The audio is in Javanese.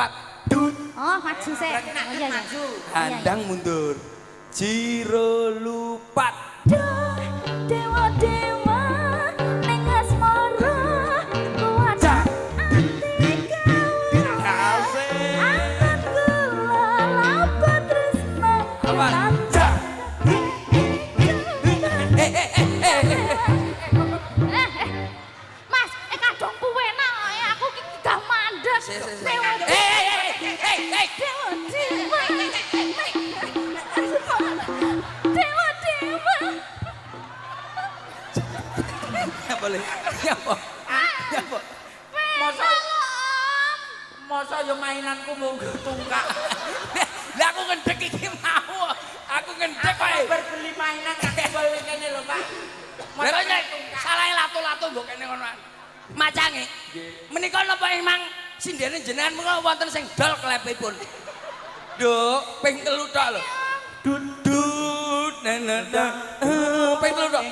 lupat. Dut. Oh, maju sih. Oh iya ya. Handang mundur. Jiro lupat. Dewa dewa ning asmara kuat ati kau angan kula lapat tresna Mas, kadang kuwenak aku iki gak mandeg. Dewa Ya boleh. Ya apa? Ya apa? Masa yo mainanku mung tungkak. Lah aku ngendek iki mau. Aku ngendek kae. Berbeli mainan kaki bae kene lho, Pak. Lah kok salah latu-latu mbok kene ngono. Macange. Menika napa emang sindene jenengan menika wonten sing dol klepipun. Nduk, ping 3 tok lho. Dut dut ping 3 tok.